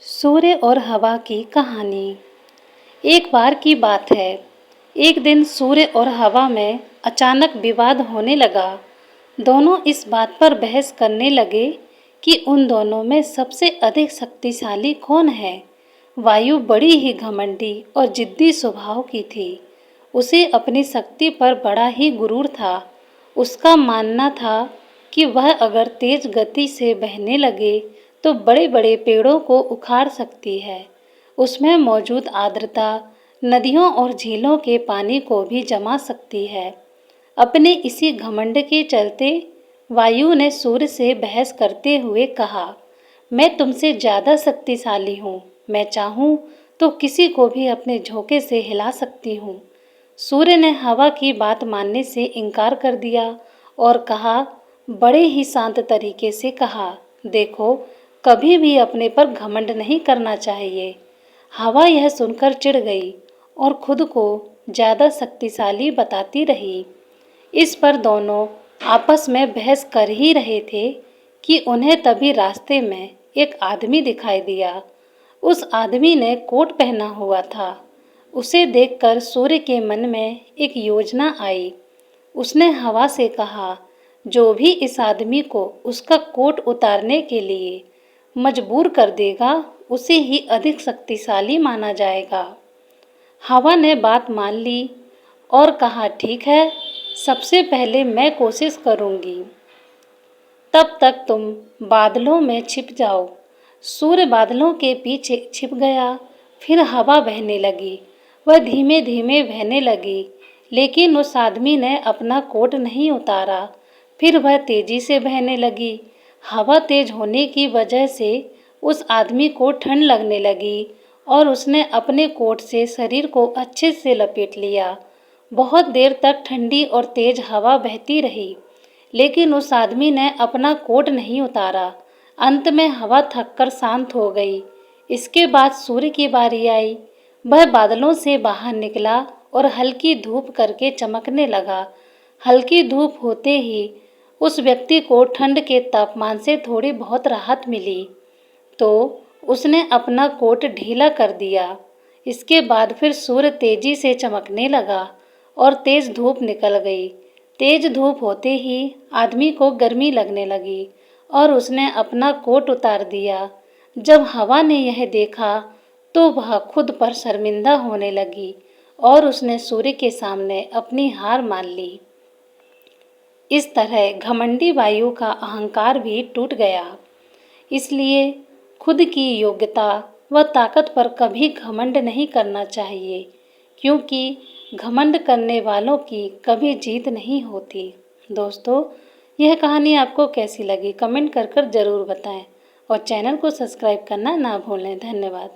सूर्य और हवा की कहानी। एक बार की बात है। एक दिन सूर्य और हवा में अचानक विवाद होने लगा। दोनों इस बात पर बहस करने लगे कि उन दोनों में सबसे अधिक शक्तिशाली कौन है। वायु बड़ी ही घमंडी और जिद्दी स्वभाव की थी। उसे अपनी शक्ति पर बड़ा ही गुरूर था। उसका मानना था कि वह अगर तेज गति से बहने लगे तो बड़े बड़े पेड़ों को उखाड़ सकती है। उसमें मौजूद आर्द्रता नदियों और झीलों के पानी को भी जमा सकती है। अपने इसी घमंड के चलते वायु ने सूर्य से बहस करते हुए कहा, मैं तुमसे ज़्यादा शक्तिशाली हूँ। मैं चाहूँ तो किसी को भी अपने झोंके से हिला सकती हूँ। सूर्य ने हवा की बात मानने से इनकार कर दिया और कहा, बड़े ही शांत तरीके से कहा, देखो, कभी भी अपने पर घमंड नहीं करना चाहिए। हवा यह सुनकर चिढ़ गई और खुद को ज़्यादा शक्तिशाली बताती रही। इस पर दोनों आपस में बहस कर ही रहे थे कि उन्हें तभी रास्ते में एक आदमी दिखाई दिया। उस आदमी ने कोट पहना हुआ था। उसे देखकर सूर्य के मन में एक योजना आई। उसने हवा से कहा, जो भी इस आदमी को उसका कोट उतारने के लिए मजबूर कर देगा, उसे ही अधिक शक्तिशाली माना जाएगा। हवा ने बात मान ली और कहा, ठीक है, सबसे पहले मैं कोशिश करूंगी। तब तक तुम बादलों में छिप जाओ। सूर्य बादलों के पीछे छिप गया। फिर हवा बहने लगी। वह धीमे धीमे बहने लगी, लेकिन उस आदमी ने अपना कोट नहीं उतारा। फिर वह तेजी से बहने लगी। हवा तेज होने की वजह से उस आदमी को ठंड लगने लगी और उसने अपने कोट से शरीर को अच्छे से लपेट लिया। बहुत देर तक ठंडी और तेज हवा बहती रही, लेकिन उस आदमी ने अपना कोट नहीं उतारा। अंत में हवा थककर शांत हो गई। इसके बाद सूर्य की बारी आई। वह बादलों से बाहर निकला और हल्की धूप करके चमकने लगा। हल्की धूप होते ही उस व्यक्ति को ठंड के तापमान से थोड़ी बहुत राहत मिली, तो उसने अपना कोट ढीला कर दिया। इसके बाद फिर सूर्य तेजी से चमकने लगा और तेज धूप निकल गई। तेज धूप होते ही आदमी को गर्मी लगने लगी और उसने अपना कोट उतार दिया। जब हवा ने यह देखा तो वह खुद पर शर्मिंदा होने लगी और उसने सूर्य के सामने अपनी हार मान ली। इस तरह घमंडी वायु का अहंकार भी टूट गया। इसलिए खुद की योग्यता व ताकत पर कभी घमंड नहीं करना चाहिए, क्योंकि घमंड करने वालों की कभी जीत नहीं होती। दोस्तों, यह कहानी आपको कैसी लगी कमेंट कर ज़रूर बताएं और चैनल को सब्सक्राइब करना ना भूलें। धन्यवाद।